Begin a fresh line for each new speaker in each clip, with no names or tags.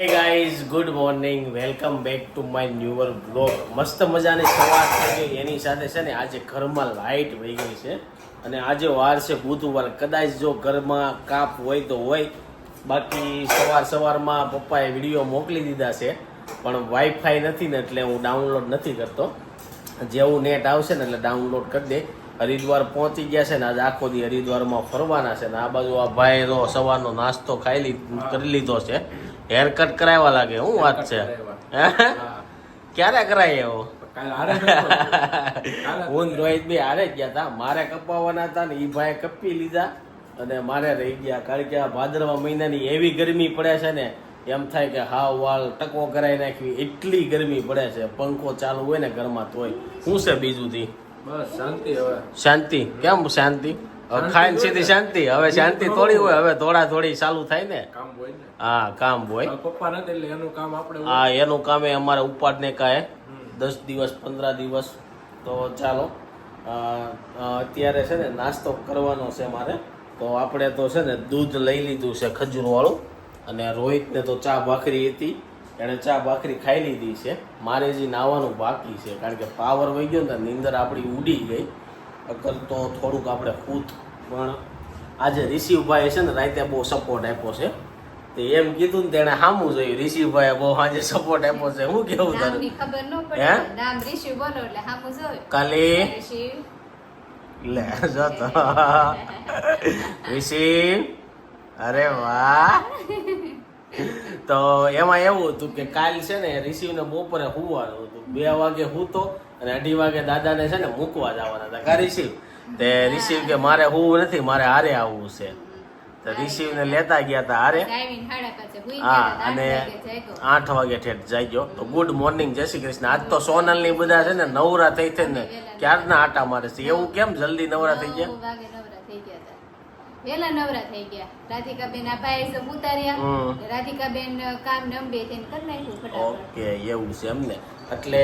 Hey guys, good morning, welcome back to my newer blog. મસ્ત મજાની સવાર થઈ ગઈ. એની સાથે છે ને આજે ઘરમાં લાઇટ વહી ગઈ છે અને આજે વાર છે બુધવાર. કદાચ જો ઘરમાં કાપ હોય તો હોય, બાકી સવારમાં પપ્પાએ વિડીયો મોકલી દીધા છે, પણ વાઈફાઈ નથી ને એટલે હું ડાઉનલોડ નથી કરતો. જેવું નેટ આવશે ને એટલે ડાઉનલોડ કરી દે. હરિદ્વાર પહોંચી ગયા છે ને આજે આખો દી હરિદ્વારમાં ફરવાના છે ને આ બાજુ આ ભાઈ તો સવારનો નાસ્તો કરી લીધો છે. હેર કટ કરાવવા લાગે, શું વાત છે? ક્યારે કરાય એવો? હું રોહિત ભાઈ હારે જ ગયા હતા. મારે કપાવવાના હતા ને એ ભાઈ કપી લીધા અને મારે રહી ગયા. કારણ કે આ ભાદરવા મહિનાની એવી ગરમી પડે છે ને, એમ થાય કે હાવ વાળ ટકો કરાવી નાખવી, એટલી ગરમી પડે છે. પંખો ચાલુ હોય ને ઘરમાં તોય. શું છે બીજું થી?
બસ શાંતિ. હવે
શાંતિ કેમ શાંતિ? ખાઈને સીધી શાંતિ. હવે શાંતિ થોડી હોય, હવે થોડી ચાલુ થાય ને.
કામ હોય ને.
હા, કામ હોય.
પપ્પા નથી એટલે એનું કામ આપણે.
હા, એનું કામ એ અમારે ઉપાડને કાંઈ 10 દિવસ 15 દિવસ. તો ચાલો અત્યારે છે ને નાસ્તો કરવાનો છે મારે. તો આપણે તો છે ને દૂધ લઈ લીધું છે ખજૂરવાળું, અને રોહિતને તો ચા ભાખરી હતી, એણે ચા ભાખરી ખાઈ લીધી છે. મારે હજી નાવાનું બાકી છે, કારણ કે પાવર વહી ગયો ને નીંદર આપણી ઉડી ગઈ. અગર તો થોડુંક આપણે ખુદ પણ આજે ઋષિભાઈએ છે ને રાતે બહુ સપોર્ટ આપ્યો છે. તે એમ કીધું ને તેણે સામું જોયું. ઋષિભાઈએ બહુ આજે સપોર્ટ આપ્યો છે. હું કેવું તારું?
ખબર ન પડે, નામ ઋષિ બોલો એટલે સામું જોયું.
કાલે લે જો તો ઋષિ, અરે વાહ. તો એમાં એવું હતું કે કાલ છે ને ઋષિને બપોરે હુવાનું હતું. 2 વાગે હુતો અને 2:30 વાગે દાદાને છે ને મૂકવા જવાના હતા. કા ઋષિ? તે ઋષિ કે મારે હુવું નથી, મારે હારે આવવું છે. તો ઋષિને લેતા ગયા હતા હારે. હા, અને 8 વાગે ઠેઠ જાગ્યો. તો ગુડ મોર્નિંગ, જય શ્રી કૃષ્ણ. આજ તો સોનલ ની બધા છે ને નવરા થઈ ને ક્યારના આટા મારે છે. એવું કેમ જલ્દી નવરા થઈ ગયા?
વેલા નવરા થઈ ગયા. રાધિકાબેન આ ભાઈ સબ ઉતાર્યા. રાધિકાબેન કામ નંબે થઈને કરી નાખ્યું ફટાફટ.
ઓકે, એવું છે એમને. એટલે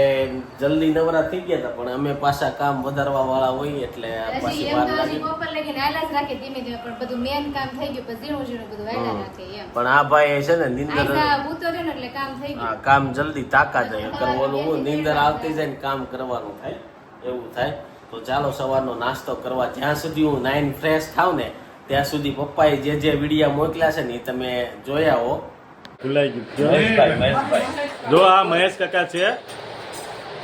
જલ્દી નવરા થઈ ગયા હતા, પણ અમે પાછા કામ વધારવા વાળા હોય એટલે પાછી વાર લાગી.
બપોર લગીને આલા જ રાખે ધીમે ધીમે, પણ બધું મેન કામ થઈ ગયું પછી ઝીણું બધું વાયલા રાખે એમ.
પણ આ ભાઈ છે ને નીંદર
ઉતર્યો ને એટલે કામ થઈ ગયું.
કામ જલ્દી તાકાત જાય કરવાનું. નીંદર આવતી જાય ને કામ કરવાનું થાય, એવું થાય. તો ચાલો સવારનો નાસ્તો કરવા. જ્યાં સુધી હું નાઈન ફ્રેશ થાવ ને ત્યાં સુધી પપ્પાએ જે વિડીયા મોકલ્યા છે ને એ તમે જોયા હો.
ભૂલાઈ ગયું. જો આ મહેશ કાકા છે.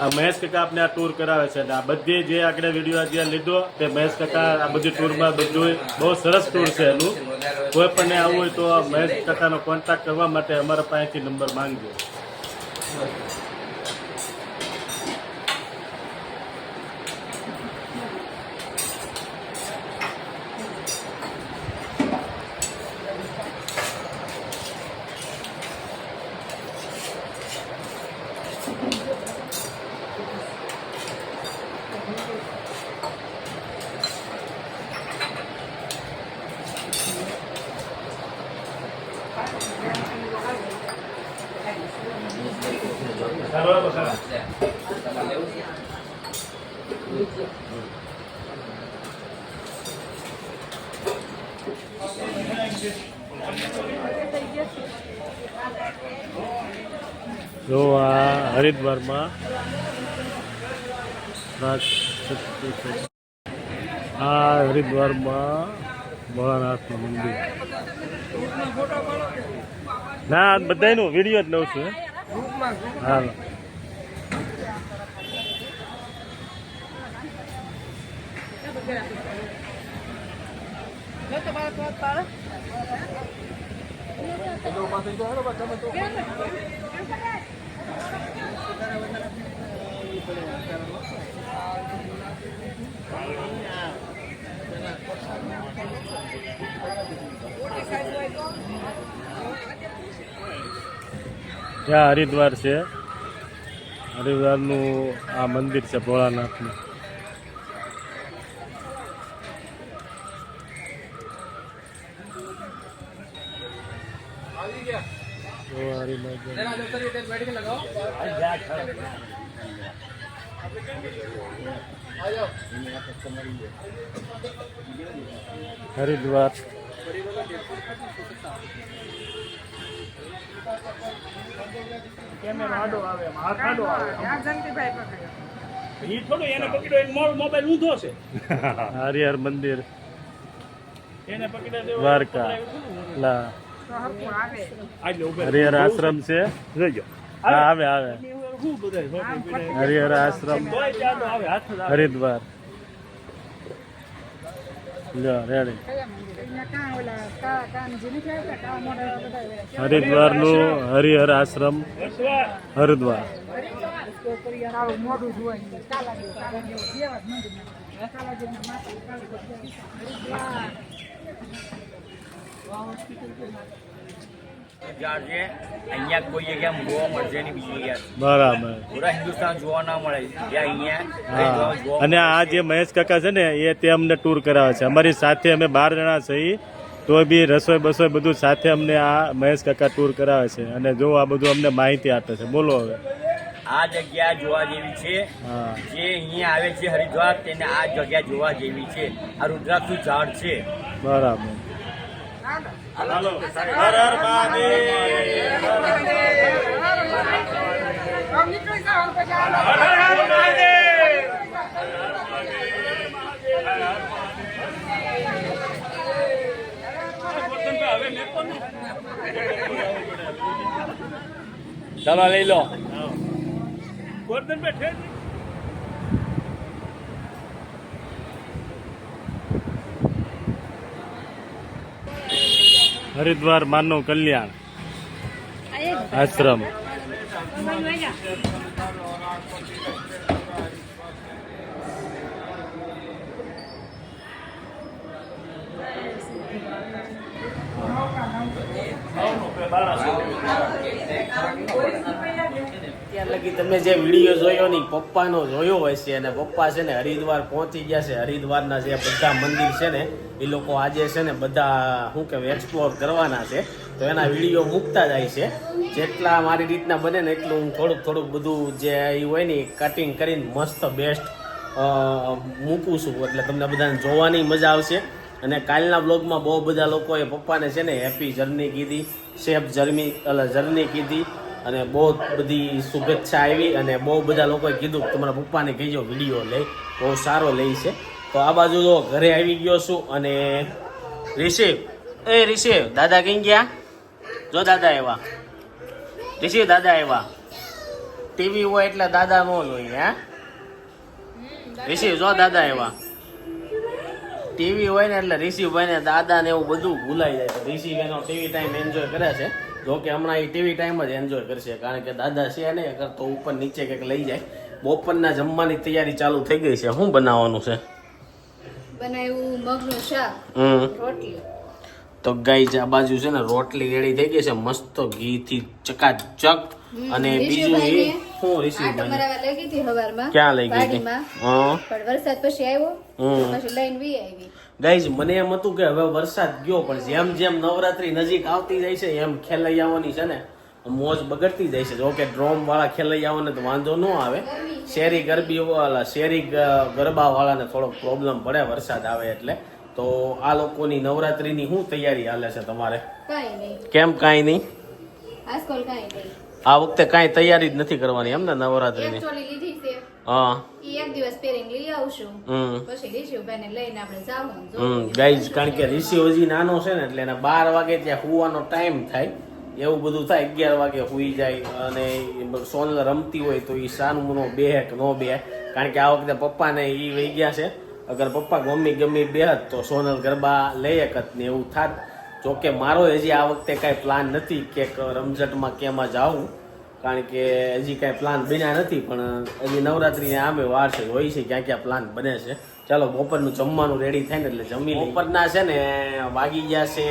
આ મહેશ કાકા આપણે આ ટૂર કરાવે છે. આ બધી જે આગળ વિડીયો જે લીધો તે મહેશ કાકા આ બધી ટૂરમાં બધું બહુ સરસ ટૂર છે એનું. કોઈ પણ આવવું હોય તો મહેશ કાકાનો કોન્ટેક્ટ કરવા માટે અમારા પાસેથી નંબર માંગજો. જો આ હરિદ્વારમાં ભોળાનાથનું મંદિર. ના બધાનું વિડીયો જ લઉં છું. હા, ત્યાં હરિદ્વાર છે. હરિદ્વારનું આ મંદિર છે ભોળાનાથનું. હરિદ્વાર
કેમેરો આડો આવે હાથ આડો આવે
ઈ થોડું એને પકડ્યો એક મોબાઈલ ઊંધો છે
હરિહર મંદિર
એને પકડ્યા દેવો
દ્વારકા લા
આજે ઉભે
હરિહર આશ્રમ છે
જોઈજો
હા આવે આવે
હું બધાય
હરિહર આશ્રમ
તોય ચાલો આવે હાથ જ આવે.
હરિદ્વાર લ્યો રેડી હરિદ્વાર નું હરિહર આશ્રમ
બસવા.
હરિદ્વાર
જ્યાં છે અહીંયા કોઈ જગ્યા જોવા મળશે નહીં બીજી જગ્યા
બરાબર
પૂરા હિન્દુસ્તાન જોવા ના મળે જ્યાં અહીંયા
હા
જોવા
અને આ જે મહેશ કાકા છે ને એ તે અમને ટૂર કરાવે છે અમારી સાથે અમે 12 જણા છીએ તોય બી રસોઈ બસોઈ બધું સાથે અમને આ મહેશ કાકા ટૂર કરાવે છે અને જો આ બધું અમને માહિતી આપે છે બોલો હવે
આ જગ્યા જોવા જેવી છે
હા
જે અહીંયા આવે છે હરિદ્વાર તેને આ જગ્યા જોવા જેવી છે આ રુદ્રાક્ષનું ઝાડ છે
બરાબર હાલો હર હર
ચાલો લઈ લો
ગોરધન બેઠે
હરિદ્વાર માનવ કલ્યાણ આશ્રમ
અત્યાર લગી તમે જે વિડીયો જોયો ને પપ્પાનો જોયો હોય છે અને પપ્પા છે ને હરિદ્વાર પહોંચી ગયા છે હરિદ્વારના જે બધા મંદિર છે ને એ લોકો આજે છે ને બધા શું કહેવાય એક્સપ્લોર કરવાના છે તો એના વિડીયો મૂકતા જાય છે જેટલા મારી રીતના બને ને એટલું હું થોડુંક બધું જે એ હોય ને કટિંગ કરીને મસ્ત બેસ્ટ મૂકું છું એટલે તમને બધાને જોવાની મજા આવશે અને કાલના બ્લોગમાં બહુ બધા લોકોએ પપ્પાને છે ને હેપી જર્ની કીધી સેફ જર્ની કીધી અને બહુ બધી શુભેચ્છા આવી અને બહુ બધા લોકોએ કીધું કે તમારા પપ્પાને કહીજો વિડીયો લે બહુ સારો લે છે તો આ બાજુ તો ઘરે આવી ગયો છું અને રિષિવ દાદા કઈ ગયા જો દાદા આવ્યા રિષિવ દાદા આવ્યા ટીવી હોય એટલે દાદા ન જોઈએ હા રિષિવ જો દાદા આવ્યા ટીવી હોય ને એટલે રિષિવભાઈ ને દાદા ને એવું બધું ભૂલાઈ જાય તો રિષિવ એનો ટીવી ટાઈમ એન્જોય કરે છે જો કે હમણાં એ ટીવી ટાઈમ જ એન્જોય કરશે કારણ કે દાદા છે ને અગર તો ઉપર નીચે કંઈક લઈ જાય બપોરના જમવાની તૈયારી ચાલુ થઈ ગઈ છે શું બનાવવાનું છે
બનાવ્યું મગનું શાક રોટલી
તો ગાઈઝ આ બાજુ છે ને રોટલી રેડી થઈ ગઈ છે મસ્ત ઘીથી ચકાચક અને બીજું એ શું
આટો
રિષિવભાઈ
મરાવા લઈ ગઈ હતી હવારમાં
ક્યાં લઈ ગઈ હતી?
વાડીમાં.
હા
પણ વરસાદ પછી આવ્યો પછી લઈને વી આવી
ગાઈઝ મને એમ હતું કે હવે વરસાદ ગયો પણ જેમ જેમ નવરાત્રી નજીક આવતી જાય છે એમ ખેલૈયાઓની છે ને મોજ બગડતી જાય છે જો કે ડ્રોમ વાળા ખેલૈયાઓને તો વાંધો ન આવે શેરી ગરબા વાળાને થોડોક પ્રોબ્લેમ પડે વરસાદ આવે એટલે તો આ લોકોની નવરાત્રીની શું તૈયારી હાલે છે તમારે
કાંઈ નહીં
કેમ કાંઈ નહીં
આજકાલ કાંઈ નહીં
આ વખતે કાંઈ તૈયારી જ નથી કરવાની એમ ને નવરાત્રીની
એક ચોલી લીધી છે
હા
ઈ એક દિવસ પહેરીને લઈ આવશું પછી રિષિવભાઈને લઈને આપણે જાવું
ગાઈઝ કારણ કે રિષિ હજી નાનો છે ને એટલે એને 12 વાગે ત્યાં સુવાનો ટાઈમ થાય એવું બધું થાય 11 વાગે સુઈ જાય અને સોનલ રમતી હોય તો એ સાનું નો બે કે નો બે કારણ કે આ વખતે પપ્પાને એ વહી ગયા છે અગર પપ્પા ગમી બેહત તો સોનલ ગરબા લઈ એકત ને એવું થાત જોકે મારો હજી આ વખતે કાંઈ પ્લાન નથી કે રમઝટમાં કેમાં જાઉં કારણ કે હજી કાંઈ પ્લાન બન્યા નથી પણ હજી નવરાત્રીને આમે વાર છે હોય છે ક્યાં ક્યાં પ્લાન બને છે ચાલો બપોરનું જમવાનું રેડી થાય ને એટલે જમી લઈએ. બપોરના છે ને વાગી ગયા છે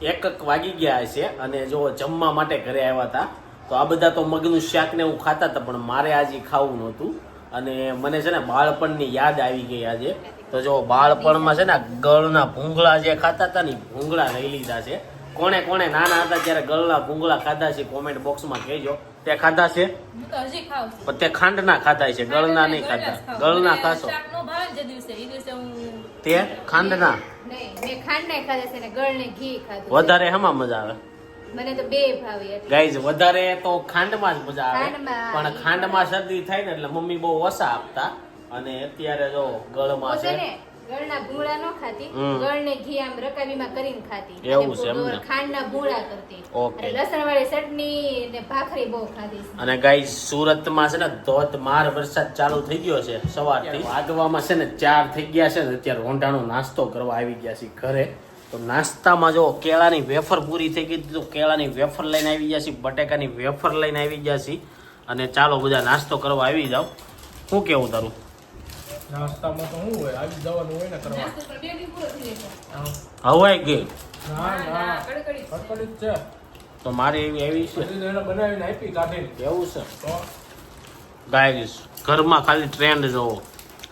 1 વાગી ગયા છે અને જો જમવા માટે ઘરે આવ્યા હતા તો આ બધા તો મગનું શાક ને એવું ખાતા હતા પણ મારે આજે ખાવું નહોતું અને મને છે ને બાળપણની યાદ આવી ગઈ આજે તો જો બાળપણમાં છે ને ગળના ભૂંગળા જે ખાતા હતા ને ભૂંગળા લઈ લીધા છે કોણે કોણે નાના હતા ત્યારે ગળના ભૂંગળા ખાધા છે કોમેન્ટ બોક્સમાં કહેજો તે ખાધા છે પણ તે ખાંડના ખાધા છે ગળના નહીં ખાધા ગળના ખાશો તે ખાંડના
નહીં મેં ખાંડ નહીં ખાધા છે ને ગળ ને ઘી ખાધું
વધારે હમાં મજા આવે
મને તો બે ભાવે એટલે
ગાઈઝ વધારે તો ખાંડમાં જ મજા આવે
ખાંડમાં.
પણ ખાંડમાં શરદી થાય ને એટલે મમ્મી બહુ ઓછા આપતા અને અત્યારે જો ગળમાં
પોતે
છે
ને ગળના ભૂંગળા નો ખાતી,
હમ.
ગળને ઘી આમ રકાબીમાં કરીને ખાતી.
એવું
અને
છે એમ ને?
ખાંડના ભૂંગળા કરતી.
ઓકે.
અને લસણવાળી ચટણી ને ભાખરી બહુ ખાધી છે.
અને ગાઈઝ સુરતમાં છે ને ધોધમાર વરસાદ ચાલુ થઈ ગયો છે સવારથી. વાગવામાં છે ને 4 થઈ ગયા છે ને અત્યારે રોંઢાનો નાસ્તો કરવા આવી ગયા છે ઘરે. તો નાસ્તામાં જો કેળાની વેફર પૂરી થઈ ગઈ તો કેળાની વેફર લઈને આવી ગયા છે, બટેકાની વેફર લઈને આવી ગયા છે અને ચાલો બધા નાસ્તો કરવા આવી જાવ. શું કેવું તારું?
નાસ્તામાં તો શું હોય આવી જવાનું હોય ને કરવા.
નાસ્તો તો બે દી પૂરો થઈ જશે.
હવાઈ ગઈ
ના ના
કડકડી.
કડકડી જ છે.
તો મારી એવી છે
પછી તો એને બનાવીને આપી કાઢીને.
એવું છે
તો
ગાઈસ ઘરમાં ખાલી ટ્રેન્ડ જોવો.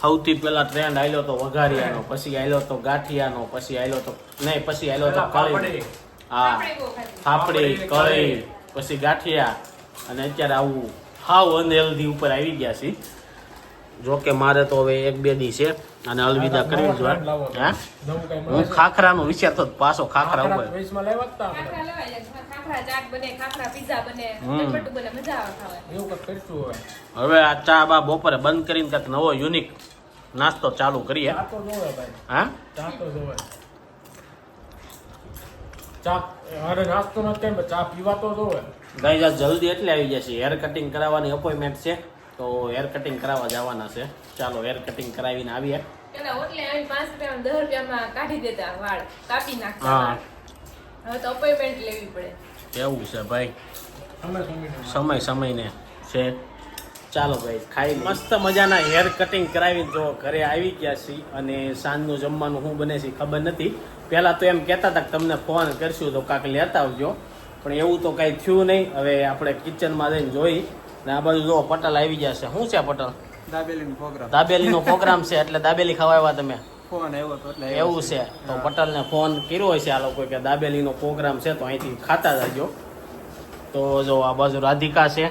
સૌથી પહેલા ટ્રેન્ડ આયલો તો વઘારિયાનો, પછી આયલો તો ગાંઠિયાનો, પછી આયલો તો નહીં, પછી આયલો તો કળી.
પાપડી.
હા,
આપણે બહુ ખાધી.
ફાફડી, કળી, પછી ગાંઠિયા અને અત્યારે આવું હાવ અનહેલ્ધી ઉપર આવી ગયા છે. જો કે મારે તો હવે 1-2 દી છે અને અલવિદા કરવી જોઈએ. હા,
નવું કઈ મળે
હું
છે?
ખાખરાનો વિચારતો જ પાછો ખાખરા
ખાખરા
ઉપર.
ચોઈસમાં લાવ્યા જ તા આપણે.
ખાખરા લેવાય જાય. ખાખરા ચાટ બને, ખાખરા પીઝા બને,
હમ.
ચટપટું બને, મજા આવે ખાવાની.
એવું કંઈક કરશું હવે.
હવે આ ચા બા બપોરે બંધ કરીને કંઈક નવો યુનિક નાસ્તો ચાલુ કરીએ.
ચા તો જોવે ભાઈ.
હા,
ચા તો જોવે. ચા અરે નાસ્તો નથી કેમ ચા પીવા તો જોવે.
ગાઈઝ આ જલ્દી એટલે આવી જશે. હેર કટિંગ કરાવવાની અપોઇન્ટમેન્ટ છે તો હેર કટિંગ કરાવવા જવાના છે. ચાલો હેર કટિંગ કરાવીને આવીએ.
પેલા ઓટલે આવી 5 રૂપિયામાં 10 રૂપિયામાં કાઢી દેતા વાળ, કાપી નાખતા
હા.
વાળ. હવે તો અપોઇન્ટમેન્ટ લેવી પડે.
એવું છે ભાઈ,
અમે સમજીને.
સમયને છે. ચાલો ભાઈ ખાઈ લઈએ. મસ્ત મજાના હેર કટિંગ કરાવીને જો ઘરે આવી ગયા છીએ અને સાંજનું જમવાનું શું બને છે ખબર નથી. પહેલાં તો એમ કહેતા હતા કે તમને ફોન કરશું તો કાંક લેતા આવજો, પણ એવું તો કાંઈ થયું નહીં. હવે આપણે કિચનમાં જઈને જોઈ ને આ બાજુ જો પટલ આવી ગયા છે. શું છે પટલ? દાબેલીનો પ્રોગ્રામ છે એટલે દાબેલી ખાવા આવ્યા તમે?
ફોન આવ્યો તો એટલે
એવું છે તો પટલને ફોન કર્યો હશે આ લોકો કે દાબેલીનો પ્રોગ્રામ છે તો અહીંથી ખાતા જજો. તો જો આ બાજુ રાધિકા છે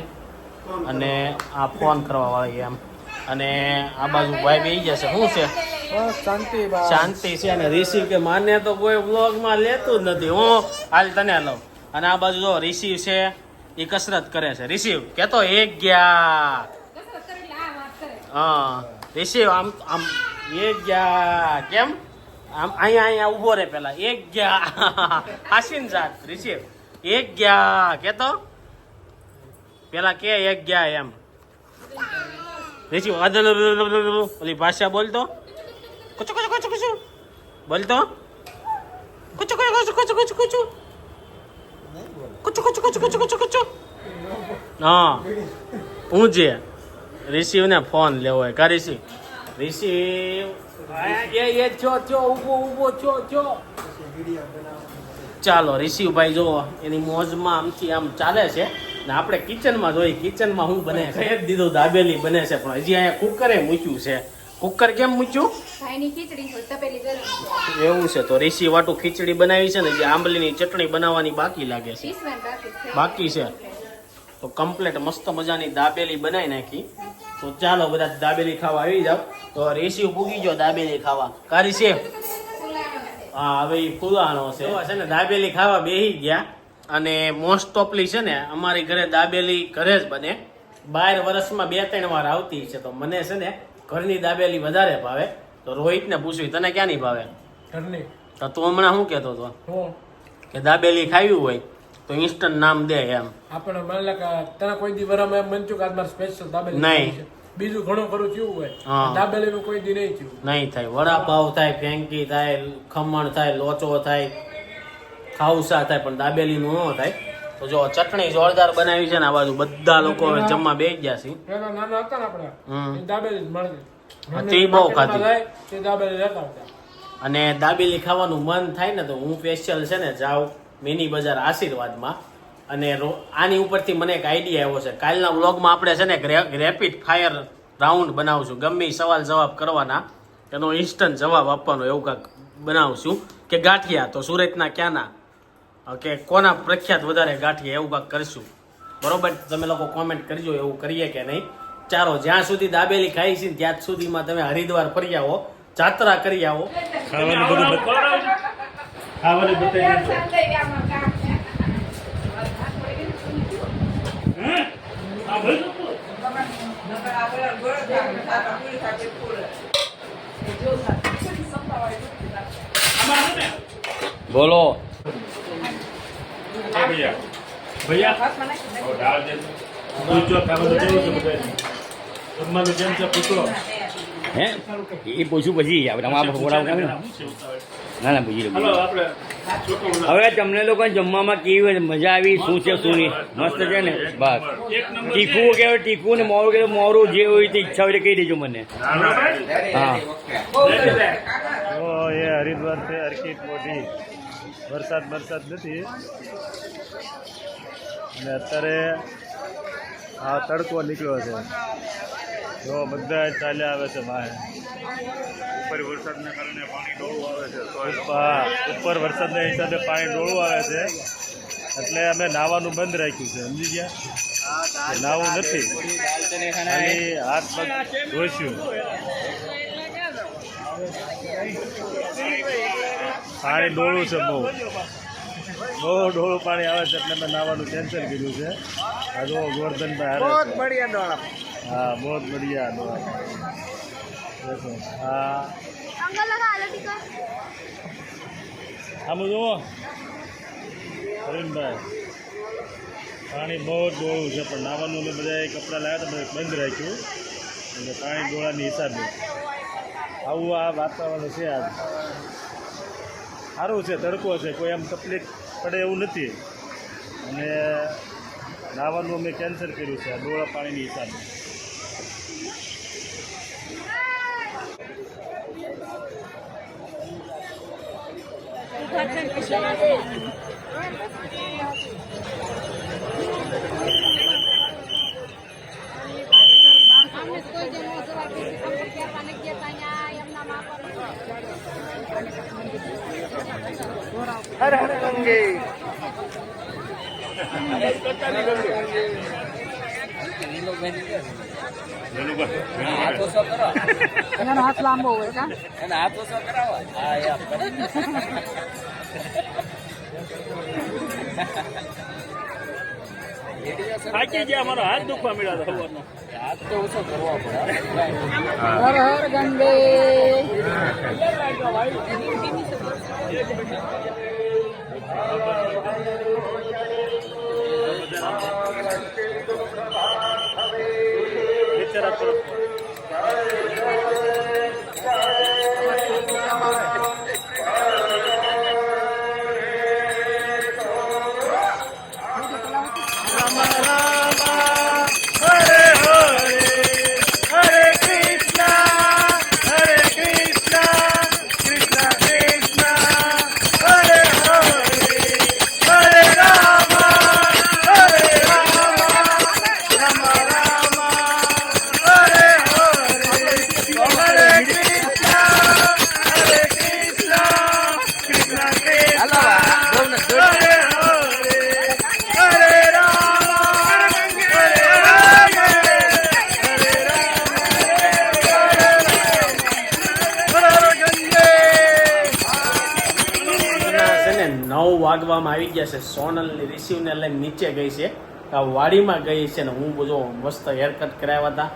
અને આ ફોન કરવા વાળી એમ, અને આ બાજુ ભાઈ બેસી જશે. શું છે?
બસ શાંતિ બા.
શાંતિ છે. અને રિસીવ કે માને તો કોઈ વ્લોગમાં લેતું જ નથી. હું હાલ તને લઉં. અને આ બાજુ જો રિસીવ છે એ કસરત કરે છે. રિસીવ કેતો 1 ગયા.
કસરત કરે એટલે આ વાત કરે.
હા રિસીવ આમ 1 ગયા કેમ આમ અહીંયા ઊભો રહે પેલા 1 ગયા હાસીન જાત. રિસીવ 1 ગયા કેતો પેલા કે 1 ગયા એમ. રિસીવ ઓલી ભાષા બોલતો કુચુ કુચુ કુચુ કુચુ બોલતો કુચુ કુચુ કુચુ કુચુ કુચુ કુચુ કુચુ કુચુ કુચુ કુચુ કુચુ. હા ઊંજે રિસીવ ને ફોન લેવો હોય કા રિસીવ એ છો ઊભો ચાલો રિસીવ ભાઈ જો એની મોજમાં આમથી આમ ચાલે છે ને આપણે કિચનમાં જોઈએ કિચનમાં શું બને છે. કહી જ દીધું દાબેલી બને છે પણ હજી અહીંયા કુકરે મૂક્યું છે. કુકર કેમ મૂક્યું?
ભાઈની ખીચડી હોય, તપેલી ગરમ.
એવું છે તો રિસી વાટું ખીચડી બનાવી છે ને જે આંબલીની ચટણી બનાવવાની બાકી લાગે છે.
ઈસવાન
બાકી છે. તો કમ્પ્લેટ મસ્ત મજાની દાબેલી બનાવી નાખી. તો ચાલો બધા દાબેલી ખાવા આવી જાવ. તો રેસી પૂગી ગયો દાબેલી ખાવા. કારી છે હા હવે એ ફુલાણો છે. છે ને દાબેલી ખાવા બેસી ગયા અને મોસ્ટ ઓફલી છે ને અમારી ઘરે દાબેલી ઘરે જ બને. 12 વર્ષમાં 2-3 વાર આવતી છે. તો મને છે ને ઘરની દાબેલી વધારે ભાવે. તો રોહિતને પૂછ્યું તને ક્યાંની ભાવે?
ઘરની.
તો તું હમણાં શું કહેતો હતો
હું
કે દાબેલી ખાવી હોય તો ઇન્સ્ટન્ટ નામ દે એમ.
આપણે માની લે કે તને કોઈ દી વરામાં એમ બનતું કે આજ મારે સ્પેશિયલ દાબેલી
નહીં.
ખાવી છે. બીજું ઘણું ખરું થયું હોય
હા.
દાબેલીનું કોઈ દી નહીં થયું.
નહીં થાય. વડાપાવ થાય, ફેંકી થાય, ખમણ થાય, લોચો થાય, ખાઉસા થાય, પણ દાબેલીનું ન થાય. તો જો ચટણી જોરદાર બનાવી છે ને આ બાજુ બધા લોકો હવે જમવા બેસી ગયા છે.
પેલા નાના હતા ને આપણે
હમ.
એ દાબેલી જ મળતી.
હા, તે બહુ ખાધી.
જાય, તે દાબેલી લેતા હતા.
અને દાબેલી ખાવાનું મન થાય ને તો હું સ્પેશિયલ છે ને જાઉં મિની બજાર આશીર્વાદમાં. અને આની ઉપરથી મને એક આઈડિયા આવ્યો છે. કાલના વ્લોગમાં આપણે છે ને એક રેપિડ ફાયર રાઉન્ડ બનાવશું. ગમે ઈ સવાલ જવાબ કરવાના, એનો ઇન્સ્ટન્ટ જવાબ આપવાનો એવું કાંઈક બનાવશું. કે ગાંઠિયા તો સુરતના ક્યાંના, કે કોના પ્રખ્યાત વધારે ગાંઠિયા એવું કાંઈક કરશું. બરોબર? તમે લોકો કોમેન્ટ કરજો એવું કરીએ કે નહીં. ચાલો જ્યાં સુધી દાબેલી ખાઈ છે ત્યાં સુધીમાં તમે હરિદ્વાર ફરી આવો, જાત્રા કરી આવો.
ખાવાનું બધું ખાવાનું બતાવી દીધું.
બોલો
ભૈયા ભૈયા દાળ દે
પૂછો ખાવાનું કેવું છે બધા જમવાનું કેમ છે પૂછો
હે એ પૂછ્યું પછી આપણે અમારા બોલાવ કેમ ના ના પૂછી લો
હાલો આપણે છોટું
હવે તમને લોકોને જમવામાં કેવી મજા આવી શું છે શું નહીં મસ્ત છે ને બસ
એક નંબર
તીખું કે તીખું ને મોરું કે મોરું જે હોય તે ઈચ્છા હોય તે કહી દેજો મને હા
તો એ હરિદ્વાર છે હરકીત મોટી વરસાદ નથી અને અત્યારે આ તડકો નીકળ્યો છે જો બધા ચાલ્યા આવે છે બહાર
ઉપર વરસાદના કારણે પાણી ડોળું આવે છે તો
ઉપર વરસાદના હિસાબે પાણી ડોળું આવે છે એટલે અમે નાહવાનું બંધ રાખ્યું છે સમજી ગયા નાહવું નથી ખાલી હાથ પગ ધોઈશું પાણી ડોળું છે બહુ ડોળું પાણી આવે છે એટલે મેં નાહવાનું કેન્સલ કર્યું છે આ જો ગોરધનભાઈ હા બહુ બઢિયા ડોળા દેખો હા આમ જુઓ અરવિંદભાઈ પાણી બહુ જ ડોળું છે પણ નાવાનું અમે બધા કપડાં લાવ્યા હતા બધા બંધ રાખ્યું એટલે પાણી ડોળાની હિસાબે આવું આ વાતાવરણ છે આજ સારું છે તડકો છે કોઈ એમ તકલીફ પડે એવું નથી અને નાવાનું અમે કેન્સલ કર્યું છે આ ડોળા પાણીની હિસાબે
હાથ લાંબો હોય કા
થાકી ગયા મારો હાથ દુખવા મળ્યા હતા
હર હર ગંગે
વાગવામાં આવી ગયા છે. સોનલની રિસીવને લઈને નીચે ગઈ છે, આ વાડીમાં ગઈ છે ને હું બધો મસ્ત હેરકટ કરાવ્યા હતા,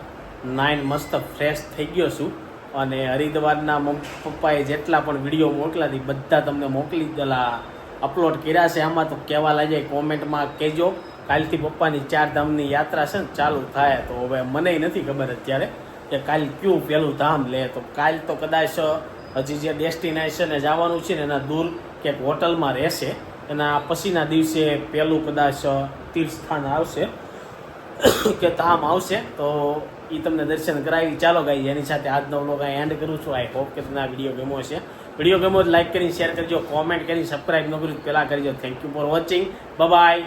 નાઈન મસ્ત ફ્રેશ થઈ ગયો છું. અને હરિદ્વારના પપ્પાએ જેટલા પણ વિડીયો મોકલ્યા હતી બધા તમને મોકલી દેલા અપલોડ કર્યા છે. આમાં તો કહેવા લાગે કોમેન્ટમાં કહેજો. કાલથી પપ્પાની 4 ધામની યાત્રા છે ને ચાલુ થાય, તો હવે મને નથી ખબર અત્યારે કે કાલ કયું પહેલું ધામ લે. તો કાલ તો કદાચ હજી જે ડેસ્ટિનેશને જવાનું છે ને એના દૂર ક્યાંક હોટલમાં રહેશે, એના પછીના દિવસે પહેલું કદાચ તીર્થસ્થાન આવશે કે ધામ આવશે, તો એ તમને દર્શન કરાવી. ચાલો ગાઈ, એની સાથે આજનો વ્લોગ એન્ડ કરું છું. આઈ હોપ કે તમને આ વિડીયો ગમ્યો હશે. વિડીયો ગમ્યો તો લાઈક કરી શેર કરજો, કોમેન્ટ કરી સબસ્ક્રાઈબ ન કર્યું પહેલાં કરજો. Thank you for watching. By.